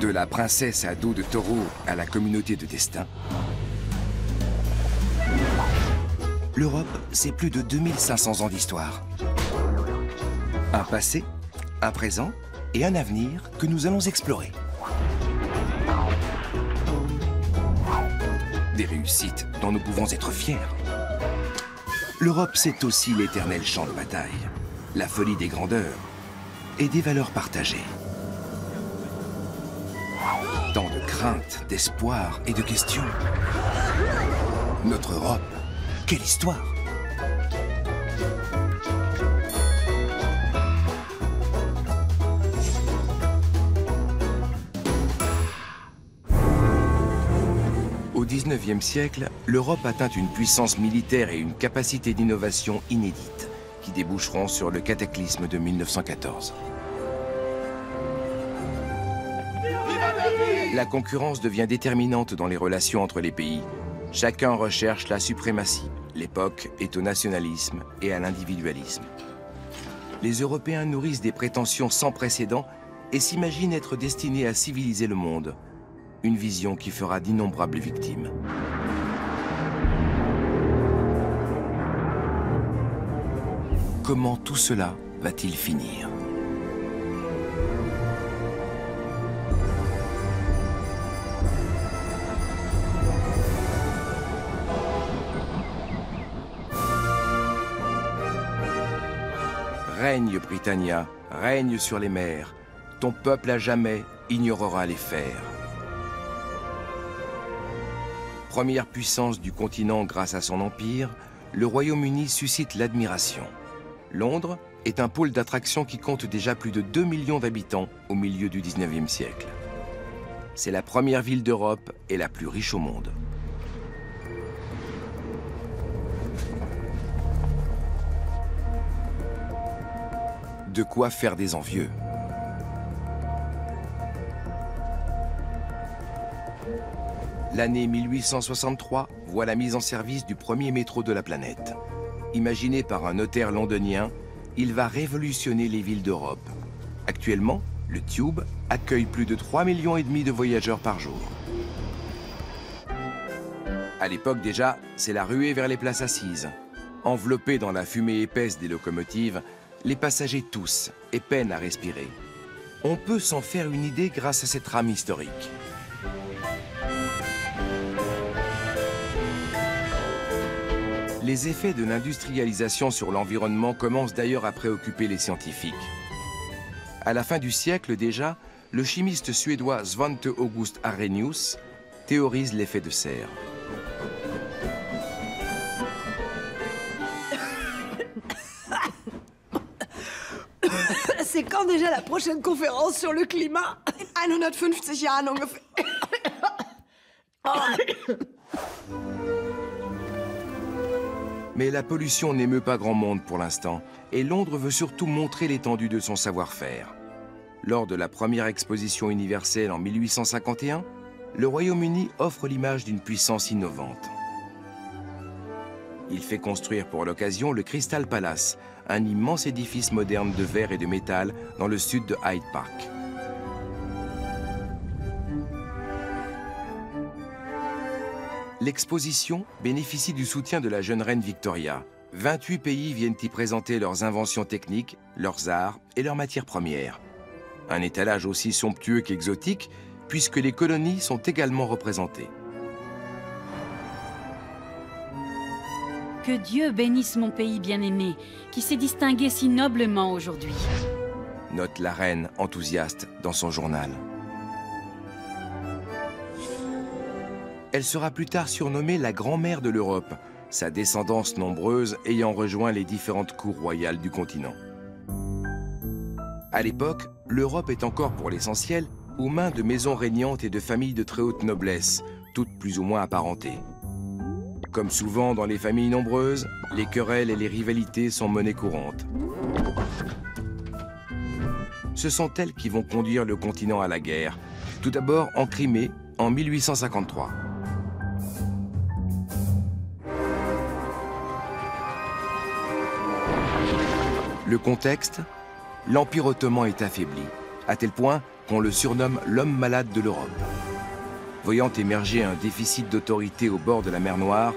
De la princesse à dos de taureau à la communauté de destin, l'Europe, c'est plus de 2500 ans d'histoire. Un passé, un présent et un avenir que nous allons explorer. Des réussites dont nous pouvons être fiers. L'Europe, c'est aussi l'éternel champ de bataille, la folie des grandeurs et des valeurs partagées. Tant de craintes, d'espoir et de questions. Notre Europe, quelle histoire! Au XIXe siècle, l'Europe atteint une puissance militaire et une capacité d'innovation inédite qui déboucheront sur le cataclysme de 1914. La concurrence devient déterminante dans les relations entre les pays. Chacun recherche la suprématie. L'époque est au nationalisme et à l'individualisme. Les Européens nourrissent des prétentions sans précédent et s'imaginent être destinés à civiliser le monde. Une vision qui fera d'innombrables victimes. Comment tout cela va-t-il finir ? Règne, Britannia, règne sur les mers. Ton peuple à jamais ignorera les fers. Première puissance du continent grâce à son empire, le Royaume-Uni suscite l'admiration. Londres est un pôle d'attraction qui compte déjà plus de 2 millions d'habitants au milieu du XIXe siècle. C'est la première ville d'Europe et la plus riche au monde. De quoi faire des envieux. L'année 1863 voit la mise en service du premier métro de la planète. Imaginé par un notaire londonien, il va révolutionner les villes d'Europe. Actuellement, le Tube accueille plus de 3,5 millions de voyageurs par jour. À l'époque déjà, c'est la ruée vers les places assises. Enveloppés dans la fumée épaisse des locomotives, les passagers toussent et peinent à respirer. On peut s'en faire une idée grâce à cette rame historique. Les effets de l'industrialisation sur l'environnement commencent d'ailleurs à préoccuper les scientifiques. À la fin du siècle déjà, le chimiste suédois Svante August Arrhenius théorise l'effet de serre. C'est quand déjà la prochaine conférence sur le climat? 150 Jahren ungefähr. Mais la pollution n'émeut pas grand monde pour l'instant, et Londres veut surtout montrer l'étendue de son savoir-faire. Lors de la première exposition universelle en 1851, le Royaume-Uni offre l'image d'une puissance innovante. Il fait construire pour l'occasion le Crystal Palace, un immense édifice moderne de verre et de métal dans le sud de Hyde Park. L'exposition bénéficie du soutien de la jeune reine Victoria. 28 pays viennent y présenter leurs inventions techniques, leurs arts et leurs matières premières. Un étalage aussi somptueux qu'exotique, puisque les colonies sont également représentées. Que Dieu bénisse mon pays bien-aimé, qui s'est distingué si noblement aujourd'hui. Note la reine enthousiaste dans son journal. Elle sera plus tard surnommée la grand-mère de l'Europe, sa descendance nombreuse ayant rejoint les différentes cours royales du continent. À l'époque, l'Europe est encore pour l'essentiel aux mains de maisons régnantes et de familles de très haute noblesse, toutes plus ou moins apparentées. Comme souvent dans les familles nombreuses, les querelles et les rivalités sont monnaie courante. Ce sont elles qui vont conduire le continent à la guerre, tout d'abord en Crimée en 1853. Le contexte, l'Empire ottoman est affaibli, à tel point qu'on le surnomme l'homme malade de l'Europe. Voyant émerger un déficit d'autorité au bord de la mer Noire,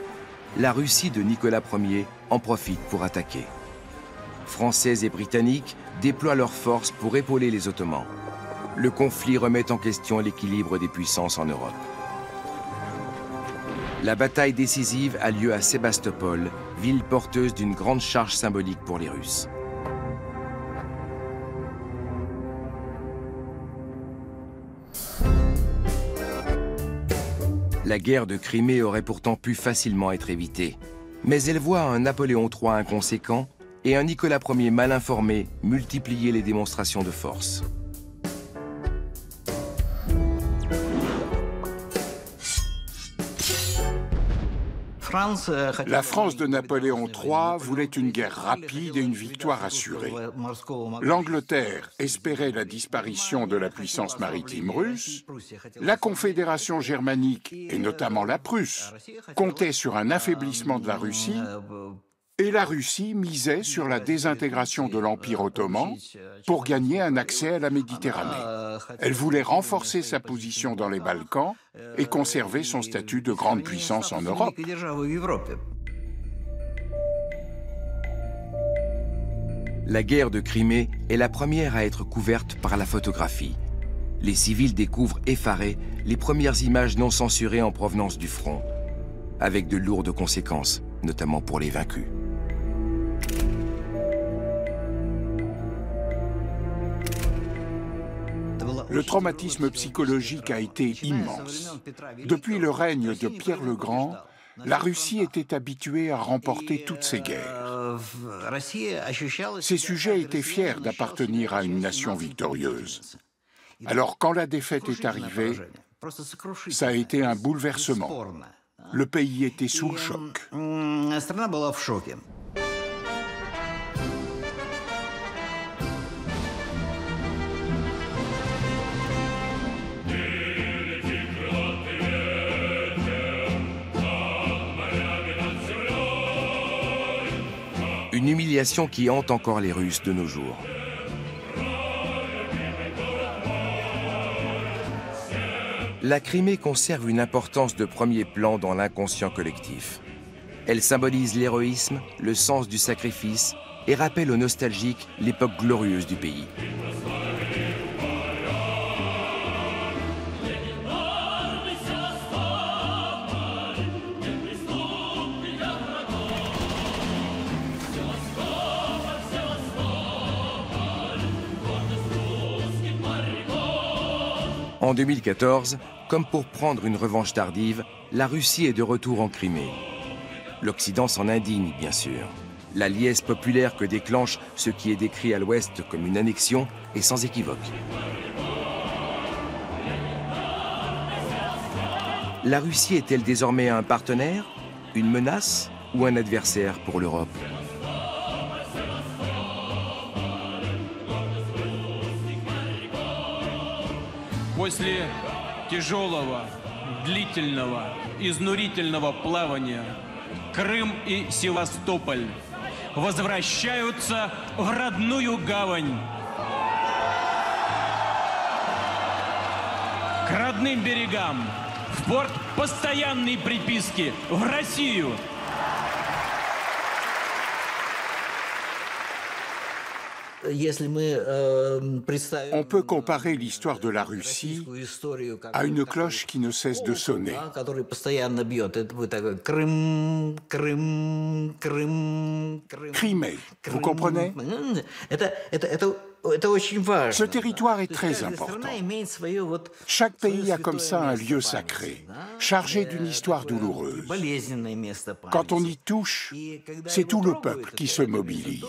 la Russie de Nicolas Ier en profite pour attaquer. Français et Britanniques déploient leurs forces pour épauler les Ottomans. Le conflit remet en question l'équilibre des puissances en Europe. La bataille décisive a lieu à Sébastopol, ville porteuse d'une grande charge symbolique pour les Russes. La guerre de Crimée aurait pourtant pu facilement être évitée. Mais elle voit un Napoléon III inconséquent et un Nicolas Ier mal informé multiplier les démonstrations de force. La France de Napoléon III voulait une guerre rapide et une victoire assurée. L'Angleterre espérait la disparition de la puissance maritime russe. La Confédération germanique, et notamment la Prusse, comptait sur un affaiblissement de la Russie. Et la Russie misait sur la désintégration de l'Empire ottoman pour gagner un accès à la Méditerranée. Elle voulait renforcer sa position dans les Balkans et conserver son statut de grande puissance en Europe. La guerre de Crimée est la première à être couverte par la photographie. Les civils découvrent effarés les premières images non censurées en provenance du front, avec de lourdes conséquences, notamment pour les vaincus. Le traumatisme psychologique a été immense. Depuis le règne de Pierre le Grand, la Russie était habituée à remporter toutes ses guerres. Ses sujets étaient fiers d'appartenir à une nation victorieuse. Alors quand la défaite est arrivée, ça a été un bouleversement. Le pays était sous le choc. Une humiliation qui hante encore les Russes de nos jours. La Crimée conserve une importance de premier plan dans l'inconscient collectif. Elle symbolise l'héroïsme, le sens du sacrifice et rappelle aux nostalgiques l'époque glorieuse du pays. En 2014, comme pour prendre une revanche tardive, la Russie est de retour en Crimée. L'Occident s'en indigne, bien sûr. La liesse populaire que déclenche ce qui est décrit à l'Ouest comme une annexion est sans équivoque. La Russie est-elle désormais un partenaire, une menace ou un adversaire pour l'Europe ? После тяжелого, длительного, изнурительного плавания Крым и Севастополь возвращаются в родную гавань. К родным берегам, в порт постоянной приписки, в Россию. On peut comparer l'histoire de la Russie à une cloche qui ne cesse de sonner. Crimée, vous comprenez ? Ce territoire est très important. Chaque pays a comme ça un lieu sacré, chargé d'une histoire douloureuse. Quand on y touche, c'est tout le peuple qui se mobilise.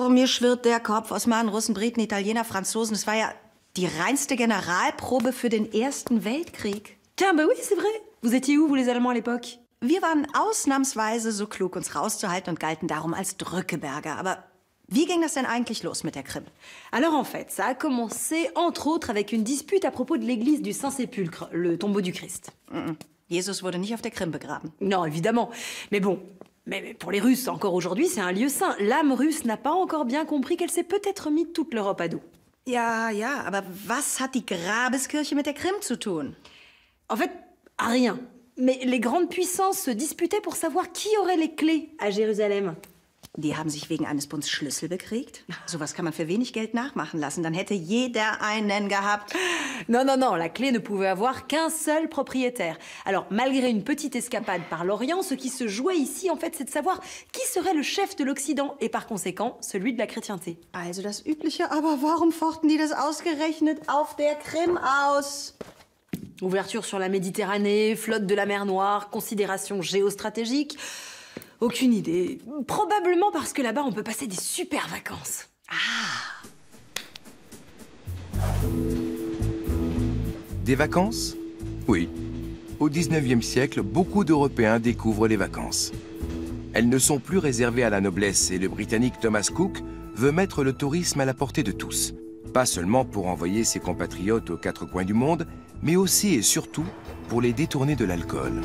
Mir schwirrt der Kopf. Osmanen, Russen, Briten, Italiener, Franzosen. Es war ja die reinste Generalprobe für den Ersten Weltkrieg. Tiens, bah oui, c'est vrai. Vous étiez où, vous les Allemands, à l'époque? Wir waren ausnahmsweise so klug, uns rauszuhalten und galten darum als Drückeberger. Aber wie ging das denn eigentlich los mit der Krim? Alors en fait, ça a commencé, entre autres, avec une dispute à propos de l'église du Saint-Sépulcre, le tombeau du Christ. Jesus wurde nicht auf der Krim begraben. Non, évidemment. Mais bon, Mais pour les Russes, encore aujourd'hui, c'est un lieu saint. L'âme russe n'a pas encore bien compris qu'elle s'est peut-être mis toute l'Europe à dos. Ja, aber was hat die Grabeskirche mit der Krim zu tun? En fait, rien. Mais les grandes puissances se disputaient pour savoir qui aurait les clés à Jérusalem. Die haben sich wegen eines Bunds Schlüssel bekriegt? Sowas kann man für wenig Geld nachmachen lassen. Dann hätte jeder einen gehabt. Non, la clé ne pouvait avoir qu'un seul propriétaire. Alors, malgré une petite escapade par l'Orient, ce qui se jouait ici, en fait, c'est de savoir qui serait le chef de l'Occident et par conséquent, celui de la chrétienté. Also das Übliche, aber warum fochten die das ausgerechnet auf der Krim aus? Ouverture sur la Méditerranée, flotte de la mer Noire, considérations géostratégiques... Aucune idée. Probablement parce que là-bas, on peut passer des super vacances. Ah! Des vacances? Oui. Au XIXe siècle, beaucoup d'Européens découvrent les vacances. Elles ne sont plus réservées à la noblesse et le Britannique Thomas Cook veut mettre le tourisme à la portée de tous. Pas seulement pour envoyer ses compatriotes aux quatre coins du monde, mais aussi et surtout pour les détourner de l'alcool.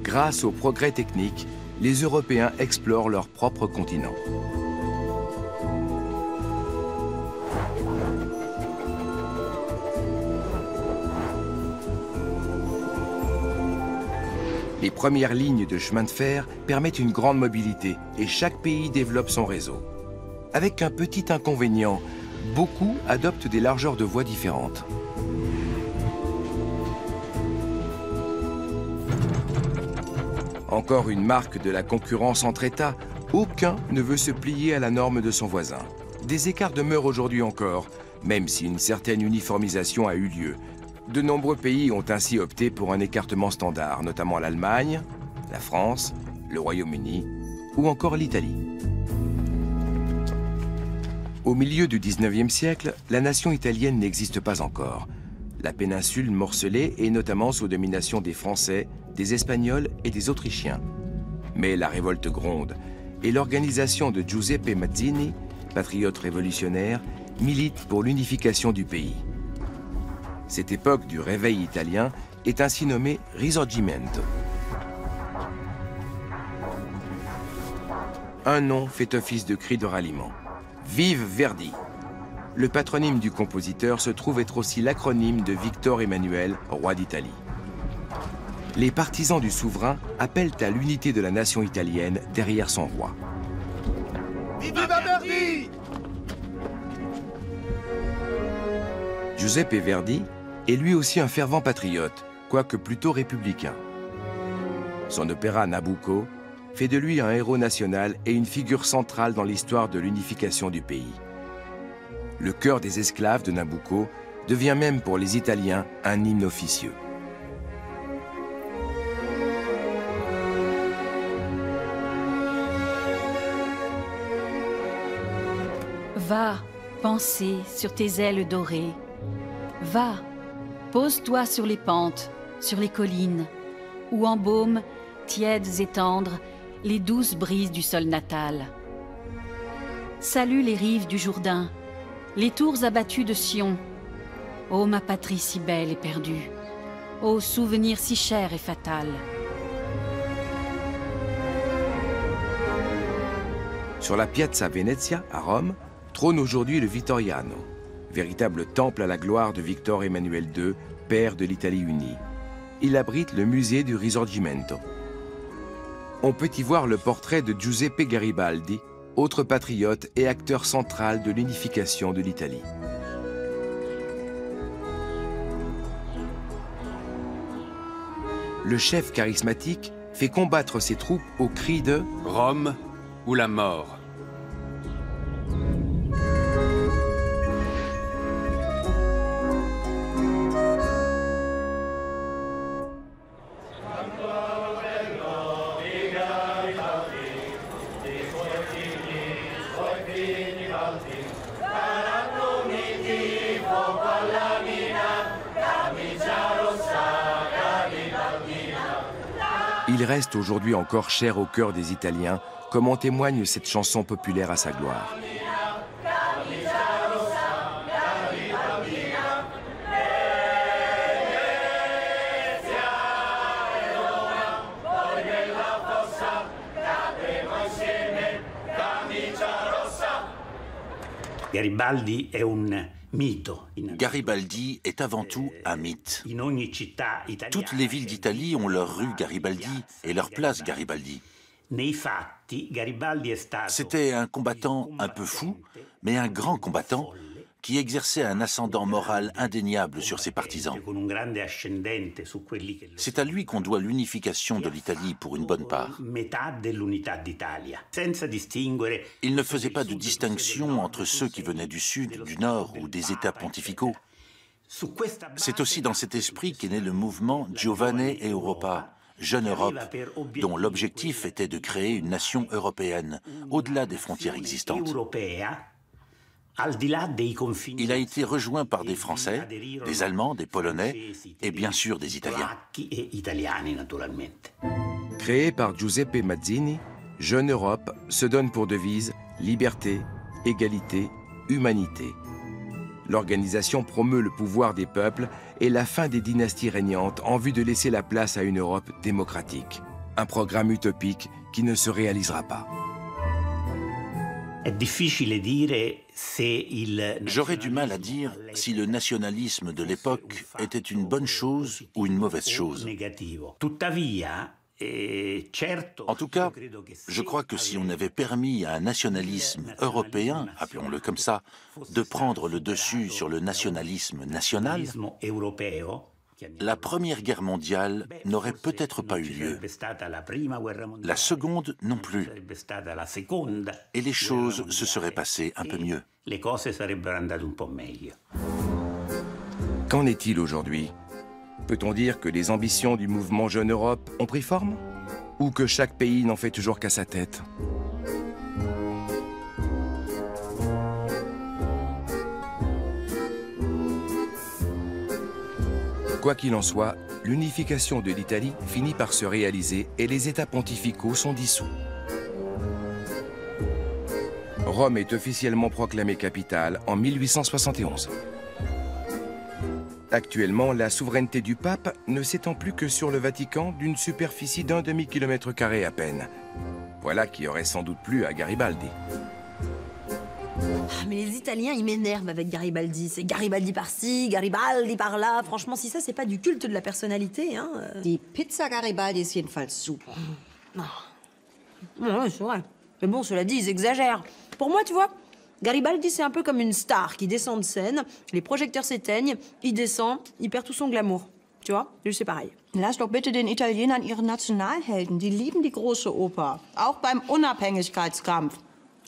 Grâce aux progrès techniques, les Européens explorent leur propre continent. Les premières lignes de chemin de fer permettent une grande mobilité et chaque pays développe son réseau. Avec un petit inconvénient, beaucoup adoptent des largeurs de voies différentes. Encore une marque de la concurrence entre États, aucun ne veut se plier à la norme de son voisin. Des écarts demeurent aujourd'hui encore, même si une certaine uniformisation a eu lieu. De nombreux pays ont ainsi opté pour un écartement standard, notamment l'Allemagne, la France, le Royaume-Uni ou encore l'Italie. Au milieu du XIXe siècle, la nation italienne n'existe pas encore. La péninsule morcelée est notamment sous domination des Français, des Espagnols et des Autrichiens. Mais la révolte gronde et l'organisation de Giuseppe Mazzini, patriote révolutionnaire, milite pour l'unification du pays. Cette époque du réveil italien est ainsi nommée Risorgimento. Un nom fait office de cri de ralliement. Vive Verdi! Le patronyme du compositeur se trouve être aussi l'acronyme de Victor Emmanuel, roi d'Italie. Les partisans du souverain appellent à l'unité de la nation italienne derrière son roi. Viva Verdi! Giuseppe Verdi est lui aussi un fervent patriote, quoique plutôt républicain. Son opéra Nabucco fait de lui un héros national et une figure centrale dans l'histoire de l'unification du pays. Le cœur des esclaves de Nabucco devient même pour les Italiens un hymne officieux. Va, pensée sur tes ailes dorées. Va, pose-toi sur les pentes, sur les collines, où embaument, tièdes et tendres, les douces brises du sol natal. Salue les rives du Jourdain, les tours abattues de Sion. Ô ma patrie si belle et perdue, ô souvenir si cher et fatal. Sur la Piazza Venezia, à Rome, trône aujourd'hui le Vittoriano, véritable temple à la gloire de Victor Emmanuel II, père de l'Italie unie. Il abrite le musée du Risorgimento. On peut y voir le portrait de Giuseppe Garibaldi, autre patriote et acteur central de l'unification de l'Italie. Le chef charismatique fait combattre ses troupes au cri de « Rome ou la mort ». Il reste aujourd'hui encore cher au cœur des Italiens, comme en témoigne cette chanson populaire à sa gloire. Garibaldi est avant tout un mythe. Toutes les villes d'Italie ont leur rue Garibaldi et leur place Garibaldi. C'était un combattant un peu fou, mais un grand combattant qui exerçait un ascendant moral indéniable sur ses partisans. C'est à lui qu'on doit l'unification de l'Italie pour une bonne part. Il ne faisait pas de distinction entre ceux qui venaient du sud, du nord ou des États pontificaux. C'est aussi dans cet esprit qu'est né le mouvement Giovane Europa, Jeune Europe, dont l'objectif était de créer une nation européenne, au-delà des frontières existantes. Il a été rejoint par des Français, des Allemands, des Polonais et bien sûr des Italiens. Créé par Giuseppe Mazzini, Jeune Europe se donne pour devise liberté, égalité, humanité. L'organisation promeut le pouvoir des peuples et la fin des dynasties régnantes en vue de laisser la place à une Europe démocratique. Un programme utopique qui ne se réalisera pas. J'aurais du mal à dire si le nationalisme de l'époque était une bonne chose ou une mauvaise chose. En tout cas, je crois que si on avait permis à un nationalisme européen, appelons-le comme ça, de prendre le dessus sur le nationalisme national, la Première Guerre mondiale n'aurait peut-être pas eu lieu. La Seconde non plus. Et les choses se seraient passées un peu mieux. Qu'en est-il aujourd'hui? Peut-on dire que les ambitions du mouvement Jeune Europe ont pris forme? Ou que chaque pays n'en fait toujours qu'à sa tête? Quoi qu'il en soit, l'unification de l'Italie finit par se réaliser et les États pontificaux sont dissous. Rome est officiellement proclamée capitale en 1871. Actuellement, la souveraineté du pape ne s'étend plus que sur le Vatican d'une superficie d'1 demi-kilomètre carré à peine. Voilà qui aurait sans doute plu à Garibaldi. Mais les Italiens, ils m'énervent avec Garibaldi. C'est Garibaldi par-ci, Garibaldi par-là. Franchement, si ça, c'est pas du culte de la personnalité, hein. Die Pizza Garibaldi ist jedenfalls super. Ouais, c'est vrai. Mais bon, cela dit, ils exagèrent. Pour moi, tu vois, Garibaldi, c'est un peu comme une star qui descend de scène, les projecteurs s'éteignent, il descend, il perd tout son glamour. Tu vois, lui, c'est pareil. Lass doch bitte den Italienern ihre Nationalhelden. Die lieben die große Oper. Auch beim Unabhängigkeitskampf.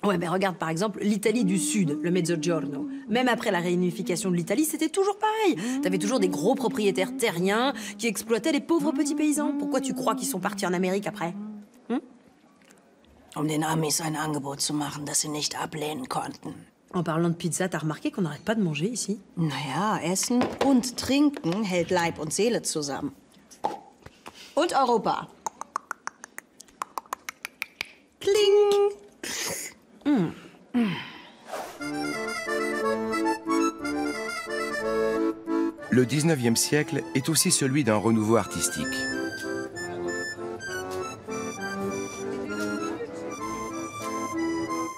Ouais, mais regarde par exemple l'Italie du Sud, le Mezzogiorno. Même après la réunification de l'Italie, c'était toujours pareil. T'avais toujours des gros propriétaires terriens qui exploitaient les pauvres petits paysans. Pourquoi tu crois qu'ils sont partis en Amérique après? Um den Amis ein Angebot zu machen, das sie nicht ablehnen konnten. En parlant de pizza, t'as remarqué qu'on n'arrête pas de manger ici? Naja, Essen und Trinken hält Leib und Seele zusammen. Und Europa. Kling! Le 19e siècle est aussi celui d'un renouveau artistique.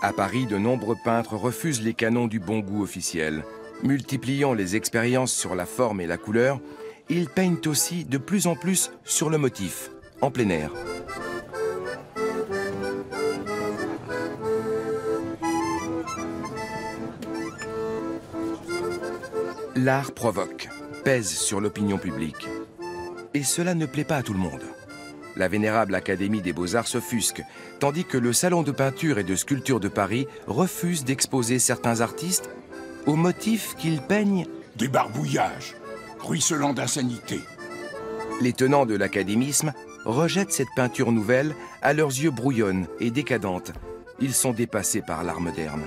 À Paris, de nombreux peintres refusent les canons du bon goût officiel. Multipliant les expériences sur la forme et la couleur, ils peignent aussi de plus en plus sur le motif, en plein air. L'art provoque, pèse sur l'opinion publique. Et cela ne plaît pas à tout le monde. La vénérable Académie des Beaux-Arts s'offusque, tandis que le Salon de peinture et de sculpture de Paris refuse d'exposer certains artistes au motif qu'ils peignent des barbouillages, ruisselant d'insanité. Les tenants de l'académisme rejettent cette peinture nouvelle, à leurs yeux brouillonne et décadente. Ils sont dépassés par l'art moderne.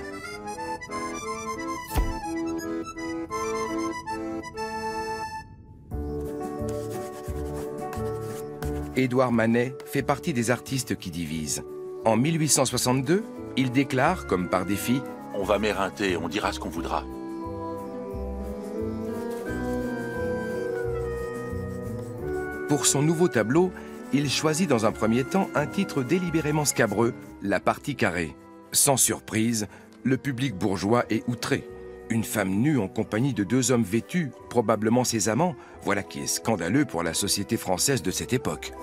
Édouard Manet fait partie des artistes qui divisent. En 1862, il déclare, comme par défi, « On va m'éreinter, on dira ce qu'on voudra ». Pour son nouveau tableau, il choisit dans un premier temps un titre délibérément scabreux, La partie carrée. Sans surprise, Le public bourgeois est outré. Une femme nue en compagnie de deux hommes vêtus, probablement ses amants, voilà qui est scandaleux pour la société française de cette époque.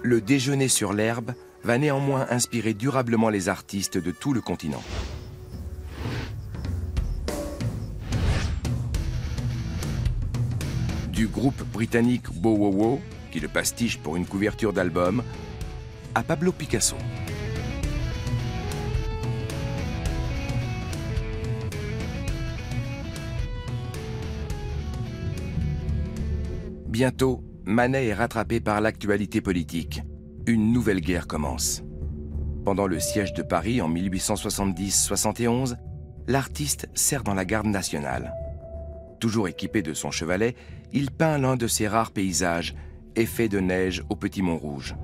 Le déjeuner sur l'herbe va néanmoins inspirer durablement les artistes de tout le continent. Du groupe britannique Bow Wow Wow, qui le pastiche pour une couverture d'album, à Pablo Picasso. Bientôt, Manet est rattrapé par l'actualité politique. Une nouvelle guerre commence. Pendant le siège de Paris en 1870-71, l'artiste sert dans la garde nationale. Toujours équipé de son chevalet, il peint l'un de ses rares paysages, effet de neige au Petit Montrouge.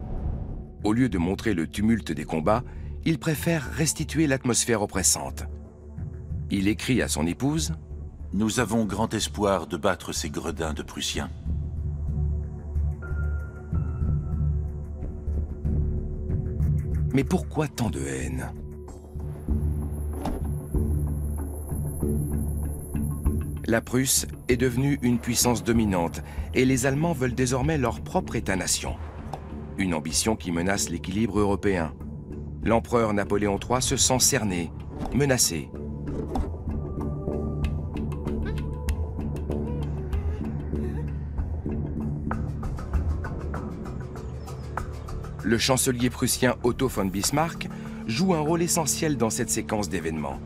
Au lieu de montrer le tumulte des combats, il préfère restituer l'atmosphère oppressante. Il écrit à son épouse « Nous avons grand espoir de battre ces gredins de Prussiens. » Mais pourquoi tant de haine? La Prusse est devenue une puissance dominante et les Allemands veulent désormais leur propre État-nation. Une ambition qui menace l'équilibre européen. L'empereur Napoléon III se sent cerné, menacé. Le chancelier prussien Otto von Bismarck joue un rôle essentiel dans cette séquence d'événements.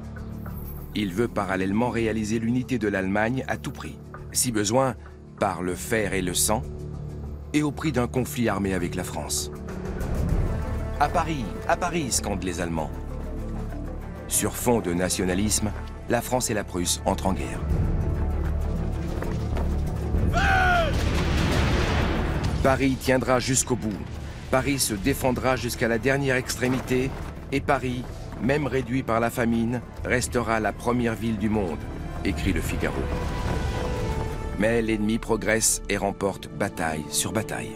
Il veut parallèlement réaliser l'unité de l'Allemagne à tout prix, si besoin, par le fer et le sang, et au prix d'un conflit armé avec la France. À Paris, scandent les Allemands. Sur fond de nationalisme, la France et la Prusse entrent en guerre. Paris tiendra jusqu'au bout. Paris se défendra jusqu'à la dernière extrémité et Paris, même réduit par la famine, restera la première ville du monde, écrit le Figaro. Mais l'ennemi progresse et remporte bataille sur bataille.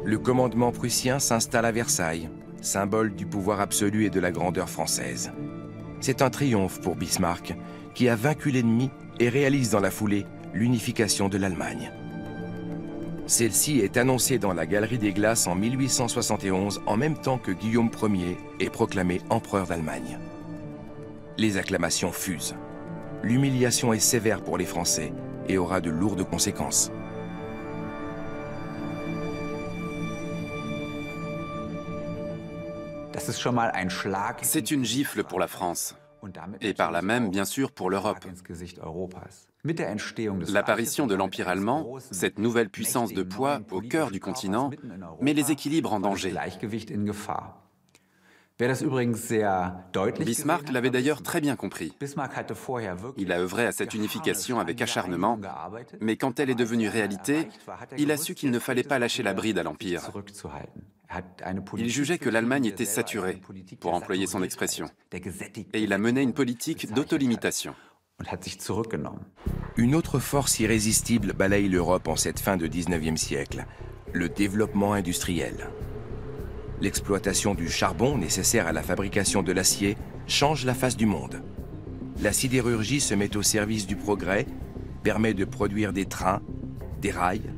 Le commandement prussien s'installe à Versailles, symbole du pouvoir absolu et de la grandeur française. C'est un triomphe pour Bismarck, qui a vaincu l'ennemi et réalise dans la foulée l'unification de l'Allemagne. Celle-ci est annoncée dans la Galerie des Glaces en 1871, en même temps que Guillaume Ier est proclamé empereur d'Allemagne. Les acclamations fusent. L'humiliation est sévère pour les Français et aura de lourdes conséquences. C'est une gifle pour la France, et par là même, bien sûr, pour l'Europe. L'apparition de l'Empire allemand, cette nouvelle puissance de poids au cœur du continent, met les équilibres en danger. Bismarck l'avait d'ailleurs très bien compris. Il a œuvré à cette unification avec acharnement, mais quand elle est devenue réalité, il a su qu'il ne fallait pas lâcher la bride à l'Empire. Il jugeait que l'Allemagne était saturée, pour employer son expression, et il a mené une politique d'autolimitation. Une autre force irrésistible balaye l'Europe en cette fin de 19e siècle, le développement industriel. L'exploitation du charbon nécessaire à la fabrication de l'acier change la face du monde. La sidérurgie se met au service du progrès, permet de produire des trains, des rails,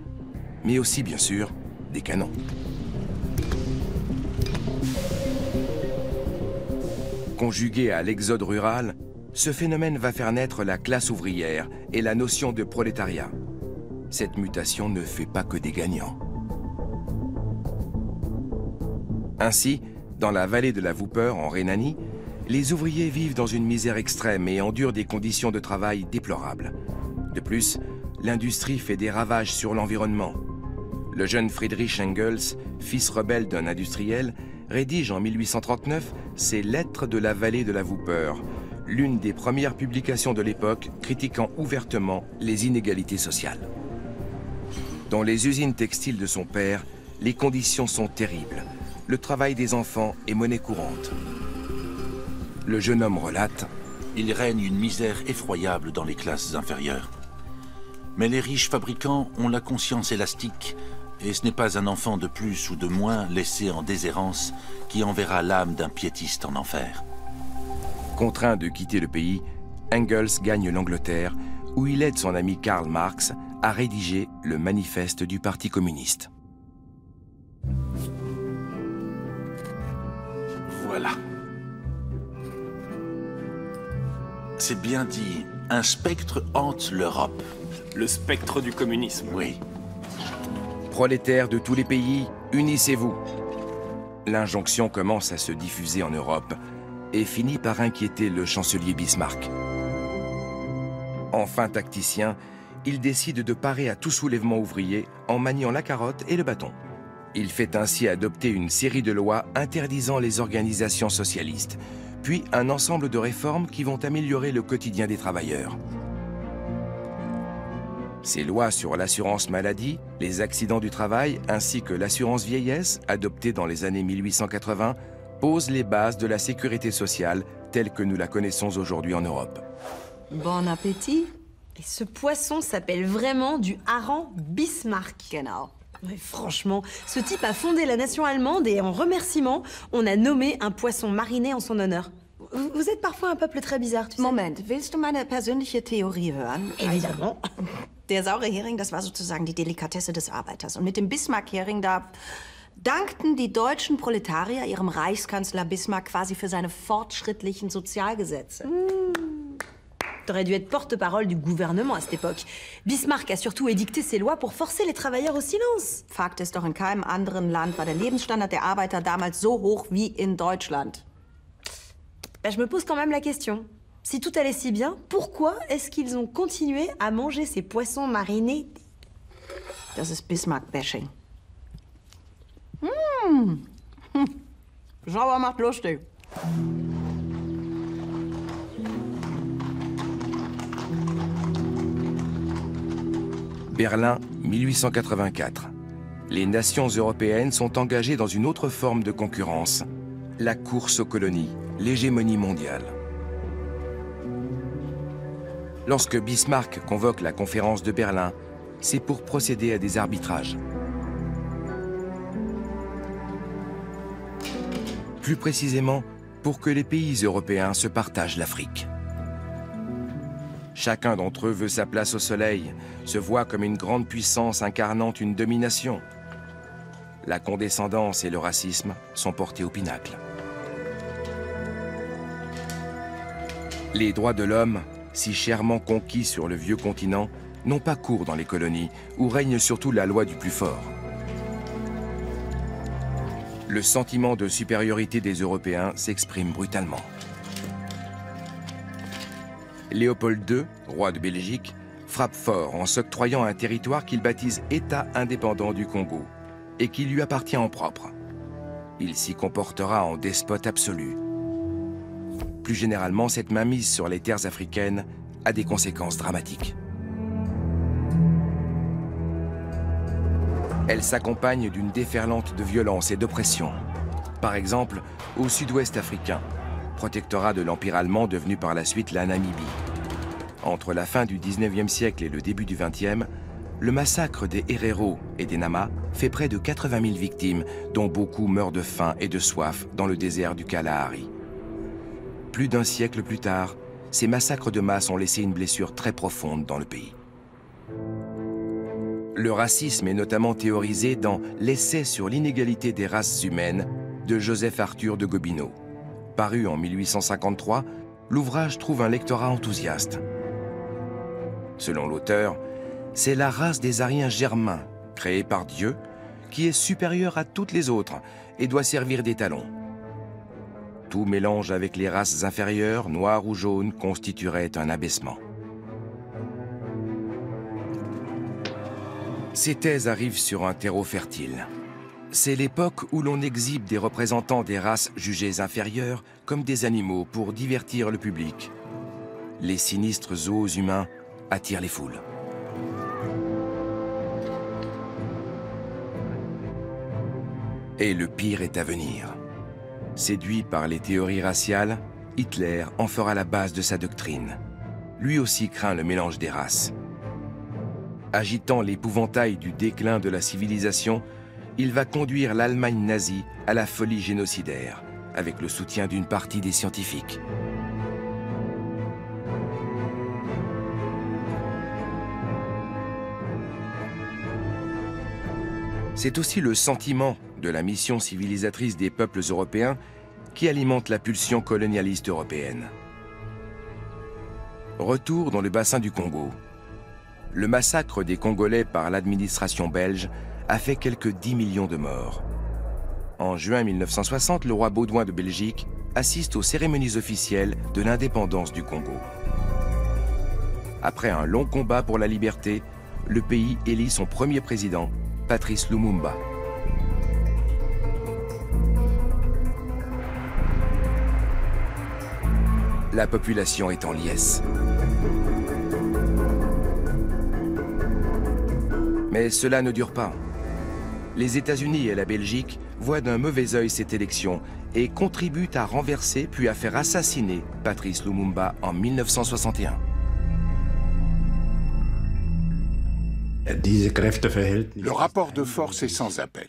mais aussi, bien sûr, des canons. Conjugué à l'exode rural, ce phénomène va faire naître la classe ouvrière et la notion de prolétariat. Cette mutation ne fait pas que des gagnants. Ainsi, dans la vallée de la Wupper, en Rhénanie, les ouvriers vivent dans une misère extrême et endurent des conditions de travail déplorables. De plus, l'industrie fait des ravages sur l'environnement. Le jeune Friedrich Engels, fils rebelle d'un industriel, rédige en 1839 ses Lettres de la vallée de la Wupper, l'une des premières publications de l'époque critiquant ouvertement les inégalités sociales. Dans les usines textiles de son père, les conditions sont terribles. Le travail des enfants est monnaie courante. Le jeune homme relate : il règne une misère effroyable dans les classes inférieures. Mais les riches fabricants ont la conscience élastique, et ce n'est pas un enfant de plus ou de moins laissé en déshérence qui enverra l'âme d'un piétiste en enfer. Contraint de quitter le pays, Engels gagne l'Angleterre, où il aide son ami Karl Marx à rédiger le manifeste du Parti communiste. Voilà. C'est bien dit, un spectre hante l'Europe. Le spectre du communisme. Oui. Prolétaires de tous les pays, unissez-vous. L'injonction commence à se diffuser en Europe et finit par inquiéter le chancelier Bismarck. Enfin tacticien, il décide de parer à tout soulèvement ouvrier en maniant la carotte et le bâton. Il fait ainsi adopter une série de lois interdisant les organisations socialistes, puis un ensemble de réformes qui vont améliorer le quotidien des travailleurs. Ces lois sur l'assurance maladie, les accidents du travail ainsi que l'assurance vieillesse, adoptées dans les années 1880, posent les bases de la sécurité sociale telle que nous la connaissons aujourd'hui en Europe. Bon appétit. Et ce poisson s'appelle vraiment du hareng Bismarck. Genau. Mais franchement, ce type a fondé la nation allemande et en remerciement, on a nommé un poisson mariné en son honneur. Vous êtes parfois un peuple très bizarre, tu sais. Moment, willst du meine persönliche Theorie hören? Évidemment. Der saure Hering, das war sozusagen die Delikatesse des Arbeiters. Und mit dem Bismarck-Hering, da dankten die deutschen Proletarier ihrem Reichskanzler Bismarck quasi für seine fortschrittlichen Sozialgesetze. T'aurais dû être porte-parole du gouvernement à cette époque. Bismarck a surtout édicté ses lois pour forcer les travailleurs au silence. Fakt ist doch, in keinem anderen Land war der Lebensstandard der Arbeiter damals so hoch wie in Deutschland. Ben, je me pose quand même la question. Si tout allait si bien, pourquoi est-ce qu'ils ont continué à manger ces poissons marinés? Das ist Bismarck-Bashing. Sauer macht lustig. Berlin, 1884. Les nations européennes sont engagées dans une autre forme de concurrence, la course aux colonies, l'hégémonie mondiale. Lorsque Bismarck convoque la conférence de Berlin, c'est pour procéder à des arbitrages. Plus précisément, pour que les pays européens se partagent l'Afrique. Chacun d'entre eux veut sa place au soleil, se voit comme une grande puissance incarnant une domination. La condescendance et le racisme sont portés au pinacle. Les droits de l'homme, si chèrement conquis sur le vieux continent, n'ont pas cours dans les colonies, où règne surtout la loi du plus fort. Le sentiment de supériorité des Européens s'exprime brutalement. Léopold II, roi de Belgique, frappe fort en s'octroyant un territoire qu'il baptise État indépendant du Congo et qui lui appartient en propre. Il s'y comportera en despote absolu. Plus généralement, cette mainmise sur les terres africaines a des conséquences dramatiques. Elle s'accompagne d'une déferlante de violence et d'oppression. Par exemple, au sud-ouest africain, protectorat de l'Empire allemand devenu par la suite la Namibie. Entre la fin du 19e siècle et le début du 20e, le massacre des Herero et des Nama fait près de 80 000 victimes, dont beaucoup meurent de faim et de soif dans le désert du Kalahari. Plus d'un siècle plus tard, ces massacres de masse ont laissé une blessure très profonde dans le pays. Le racisme est notamment théorisé dans l'Essai sur l'inégalité des races humaines de Joseph Arthur de Gobineau. Paru en 1853, l'ouvrage trouve un lectorat enthousiaste. Selon l'auteur, c'est la race des Aryens germains, créée par Dieu, qui est supérieure à toutes les autres et doit servir d'étalon. Tout mélange avec les races inférieures, noires ou jaunes, constituerait un abaissement. Ces thèses arrivent sur un terreau fertile. C'est l'époque où l'on exhibe des représentants des races jugées inférieures comme des animaux pour divertir le public. Les sinistres zoos humains attirent les foules. Et le pire est à venir. Séduit par les théories raciales, Hitler en fera la base de sa doctrine. Lui aussi craint le mélange des races. Agitant l'épouvantail du déclin de la civilisation, il va conduire l'Allemagne nazie à la folie génocidaire, avec le soutien d'une partie des scientifiques. C'est aussi le sentiment de la mission civilisatrice des peuples européens qui alimente la pulsion colonialiste européenne. Retour dans le bassin du Congo. Le massacre des Congolais par l'administration belge a fait quelques 10 millions de morts. En juin 1960, le roi Baudouin de Belgique assiste aux cérémonies officielles de l'indépendance du Congo. Après un long combat pour la liberté, le pays élit son premier président, Patrice Lumumba. La population est en liesse. Mais cela ne dure pas. Les États-Unis et la Belgique voient d'un mauvais œil cette élection et contribuent à renverser puis à faire assassiner Patrice Lumumba en 1961. Le rapport de force est sans appel.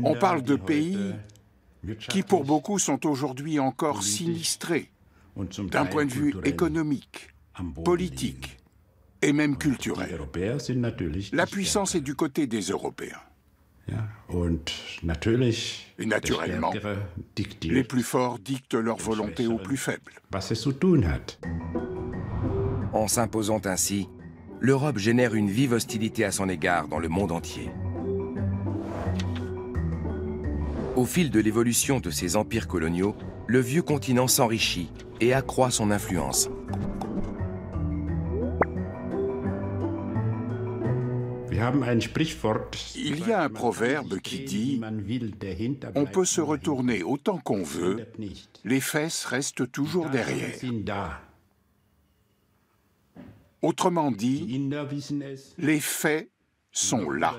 On parle de pays qui, pour beaucoup, sont aujourd'hui encore sinistrés d'un point de vue économique, politique et même culturel. La puissance est du côté des Européens. Et naturellement, les plus forts dictent leur volonté aux plus faibles. En s'imposant ainsi, l'Europe génère une vive hostilité à son égard dans le monde entier. Au fil de l'évolution de ces empires coloniaux, le vieux continent s'enrichit et accroît son influence. Il y a un proverbe qui dit « On peut se retourner autant qu'on veut, les fesses restent toujours derrière ». Autrement dit, les faits sont là.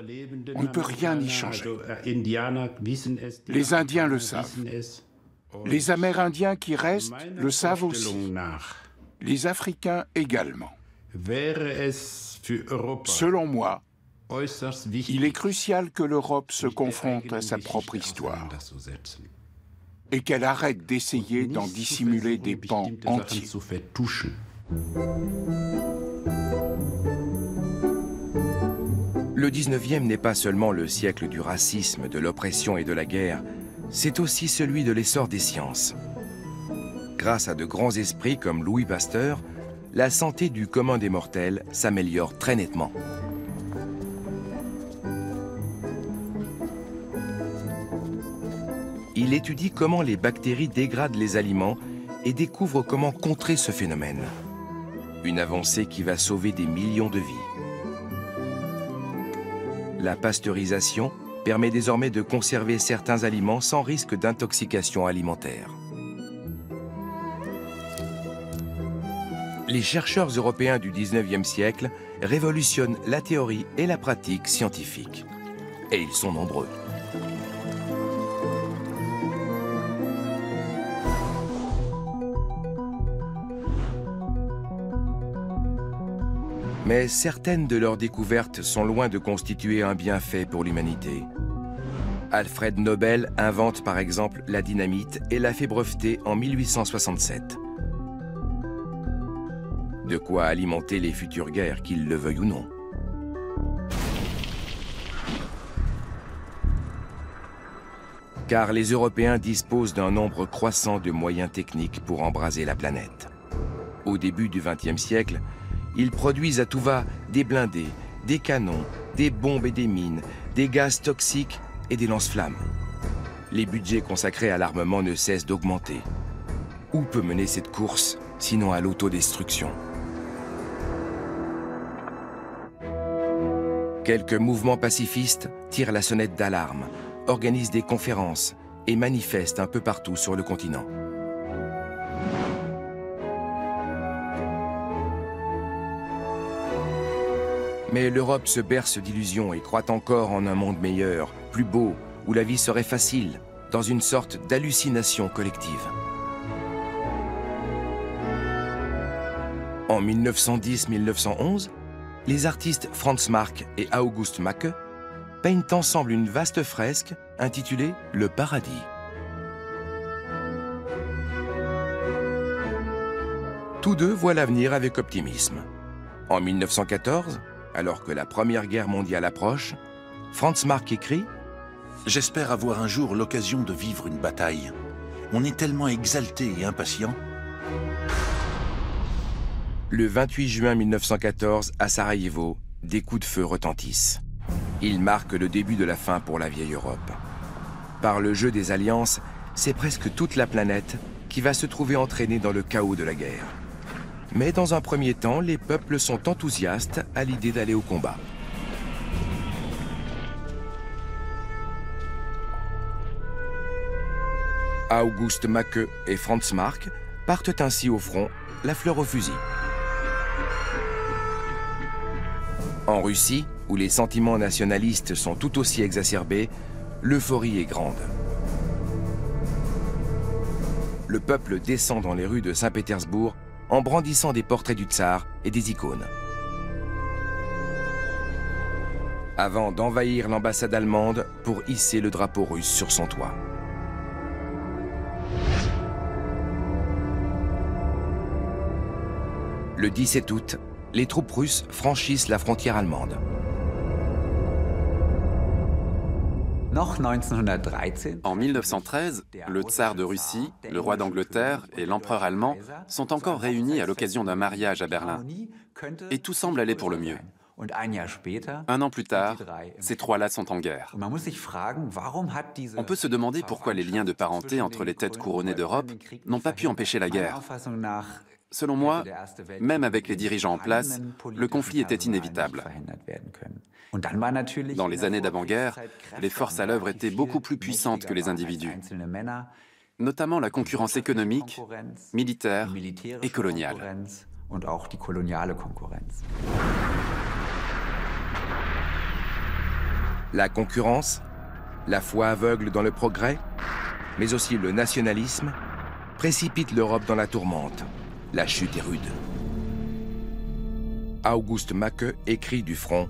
On ne peut rien y changer. Les Indiens le savent. Les Amérindiens qui restent le savent aussi. Les Africains également. Selon moi, il est crucial que l'Europe se confronte à sa propre histoire et qu'elle arrête d'essayer d'en dissimuler des pans entiers. Le 19e n'est pas seulement le siècle du racisme, de l'oppression et de la guerre, c'est aussi celui de l'essor des sciences. Grâce à de grands esprits comme Louis Pasteur, la santé du commun des mortels s'améliore très nettement. Il étudie comment les bactéries dégradent les aliments et découvre comment contrer ce phénomène. Une avancée qui va sauver des millions de vies. La pasteurisation permet désormais de conserver certains aliments sans risque d'intoxication alimentaire. Les chercheurs européens du 19e siècle révolutionnent la théorie et la pratique scientifique. Et ils sont nombreux. Mais certaines de leurs découvertes sont loin de constituer un bienfait pour l'humanité. Alfred Nobel invente par exemple la dynamite et la fait breveter en 1867. De quoi alimenter les futures guerres, qu'ils le veuillent ou non. Car les Européens disposent d'un nombre croissant de moyens techniques pour embraser la planète. Au début du XXe siècle, ils produisent à tout va des blindés, des canons, des bombes et des mines, des gaz toxiques et des lance-flammes. Les budgets consacrés à l'armement ne cessent d'augmenter. Où peut mener cette course, sinon à l'autodestruction? Quelques mouvements pacifistes tirent la sonnette d'alarme, organisent des conférences et manifestent un peu partout sur le continent. Mais l'Europe se berce d'illusions et croit encore en un monde meilleur, plus beau, où la vie serait facile, dans une sorte d'hallucination collective. En 1910-1911, les artistes Franz Marc et August Macke peignent ensemble une vaste fresque intitulée « Le paradis ». Tous deux voient l'avenir avec optimisme. En 1914, alors que la Première Guerre mondiale approche, Franz Marc écrit « J'espère avoir un jour l'occasion de vivre une bataille. On est tellement exalté et impatient. » Le 28 juin 1914, à Sarajevo, des coups de feu retentissent. Ils marquent le début de la fin pour la vieille Europe. Par le jeu des alliances, c'est presque toute la planète qui va se trouver entraînée dans le chaos de la guerre. Mais dans un premier temps, les peuples sont enthousiastes à l'idée d'aller au combat. August Macke et Franz Marc partent ainsi au front, la fleur au fusil. En Russie, où les sentiments nationalistes sont tout aussi exacerbés, l'euphorie est grande. Le peuple descend dans les rues de Saint-Pétersbourg en brandissant des portraits du tsar et des icônes. Avant d'envahir l'ambassade allemande pour hisser le drapeau russe sur son toit. Le 17 août, les troupes russes franchissent la frontière allemande. En 1913, le tsar de Russie, le roi d'Angleterre et l'empereur allemand sont encore réunis à l'occasion d'un mariage à Berlin. Et tout semble aller pour le mieux. Un an plus tard, ces trois-là sont en guerre. On peut se demander pourquoi les liens de parenté entre les têtes couronnées d'Europe n'ont pas pu empêcher la guerre. Selon moi, même avec les dirigeants en place, le conflit était inévitable. Dans les années d'avant-guerre, les forces à l'œuvre étaient beaucoup plus puissantes que les individus, notamment la concurrence économique, militaire et coloniale. La concurrence, la foi aveugle dans le progrès, mais aussi le nationalisme, précipitent l'Europe dans la tourmente. La chute est rude. August Macke écrit du front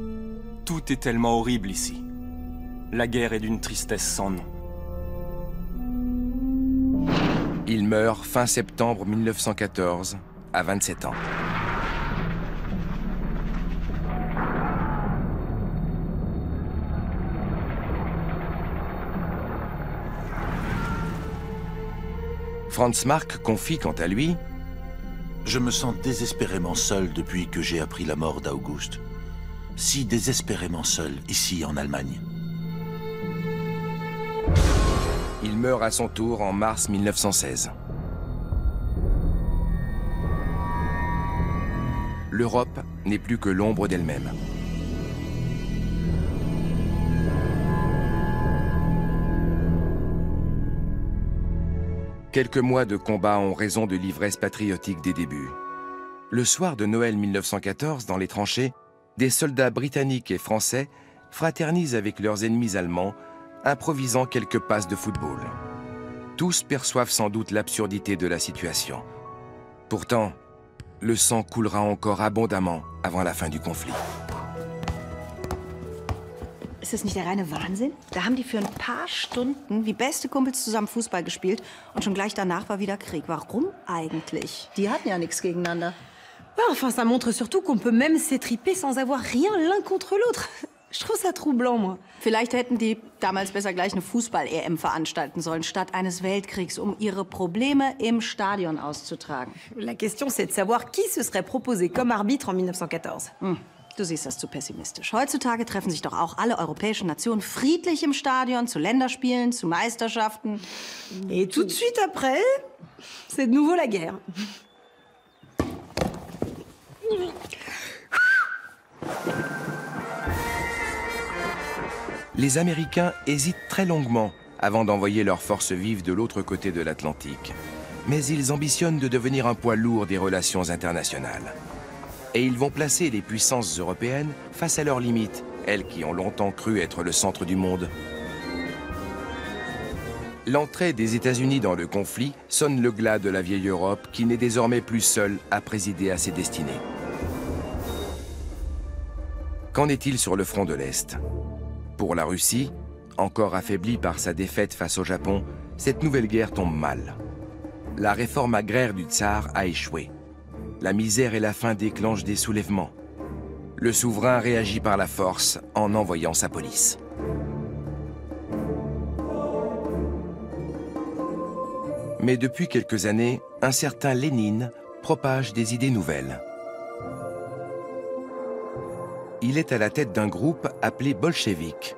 « Tout est tellement horrible ici. La guerre est d'une tristesse sans nom. » Il meurt fin septembre 1914, à 27 ans. Franz Marc confie quant à lui « Je me sens désespérément seul depuis que j'ai appris la mort d'August. Si désespérément seul, ici en Allemagne. » Il meurt à son tour en mars 1916. L'Europe n'est plus que l'ombre d'elle-même. Quelques mois de combat ont raison de l'ivresse patriotique des débuts. Le soir de Noël 1914, dans les tranchées, des soldats britanniques et français fraternisent avec leurs ennemis allemands, improvisant quelques passes de football. Tous perçoivent sans doute l'absurdité de la situation. Pourtant, le sang coulera encore abondamment avant la fin du conflit. Ist das nicht der reine Wahnsinn? Da haben die für ein paar Stunden wie beste Kumpels zusammen Fußball gespielt und schon gleich danach war wieder Krieg. Warum eigentlich? Die hatten ja nichts gegeneinander. Ouais, enfin, ça montre surtout qu'on peut même s'étriper sans avoir rien l'un contre l'autre. Je trouve ça troublant, moi. Vielleicht hätten die damals besser gleich eine Fußball-EM veranstalten sollen, statt eines Weltkriegs, um ihre Probleme im Stadion auszutragen. La question, c'est de savoir qui se serait proposé comme arbitre en 1914. Du siehst das zu pessimistisch. Heutzutage treffen sich doch auch alle europäischen Nationen friedlich im Stadion, zu Länderspielen, zu Meisterschaften. Et tout de suite après, c'est de nouveau la guerre. Les Américains hésitent très longuement avant d'envoyer leurs forces vives de l'autre côté de l'Atlantique. Mais ils ambitionnent de devenir un poids lourd des relations internationales. Et ils vont placer les puissances européennes face à leurs limites, elles qui ont longtemps cru être le centre du monde. L'entrée des États-Unis dans le conflit sonne le glas de la vieille Europe qui n'est désormais plus seule à présider à ses destinées. Qu'en est-il sur le front de l'Est? Pour la Russie, encore affaiblie par sa défaite face au Japon, cette nouvelle guerre tombe mal. La réforme agraire du tsar a échoué. La misère et la faim déclenchent des soulèvements. Le souverain réagit par la force en envoyant sa police. Mais depuis quelques années, un certain Lénine propage des idées nouvelles. Il est à la tête d'un groupe appelé bolcheviks.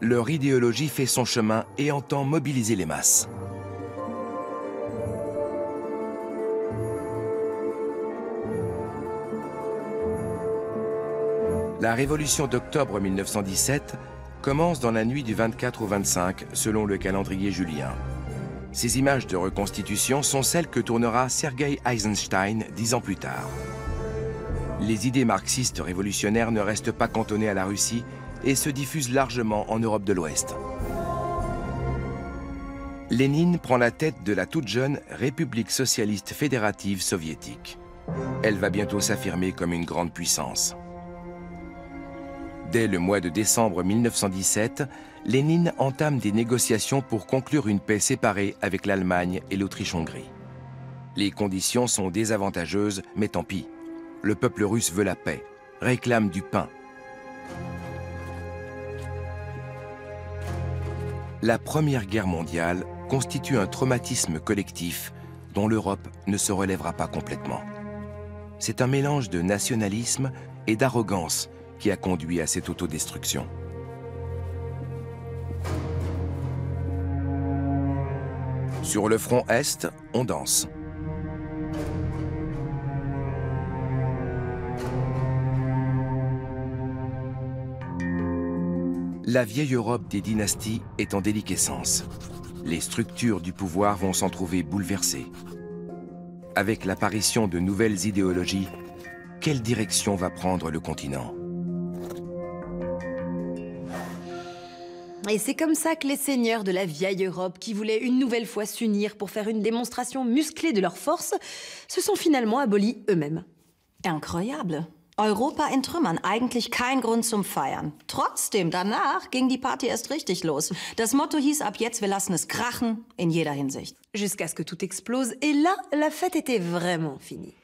Leur idéologie fait son chemin et entend mobiliser les masses. La révolution d'octobre 1917 commence dans la nuit du 24 au 25, selon le calendrier julien. Ces images de reconstitution sont celles que tournera Sergueï Eisenstein 10 ans plus tard. Les idées marxistes révolutionnaires ne restent pas cantonnées à la Russie et se diffusent largement en Europe de l'Ouest. Lénine prend la tête de la toute jeune République socialiste fédérative soviétique. Elle va bientôt s'affirmer comme une grande puissance. Dès le mois de décembre 1917, Lénine entame des négociations pour conclure une paix séparée avec l'Allemagne et l'Autriche-Hongrie. Les conditions sont désavantageuses, mais tant pis. Le peuple russe veut la paix, réclame du pain. La Première Guerre mondiale constitue un traumatisme collectif dont l'Europe ne se relèvera pas complètement. C'est un mélange de nationalisme et d'arrogance qui a conduit à cette autodestruction. Sur le front Est, on danse. La vieille Europe des dynasties est en déliquescence. Les structures du pouvoir vont s'en trouver bouleversées. Avec l'apparition de nouvelles idéologies, quelle direction va prendre le continent ? Et c'est comme ça que les seigneurs de la vieille Europe, qui voulaient une nouvelle fois s'unir pour faire une démonstration musclée de leur force, se sont finalement abolis eux-mêmes. Incroyable. Europa in Trümmern, eigentlich kein Grund zum Feiern. Trotzdem, danach ging die Party erst richtig los. Das Motto hieß ab jetzt, wir lassen es krachen, in jeder Hinsicht. Jusqu'à ce que tout explose, et là, la fête était vraiment finie.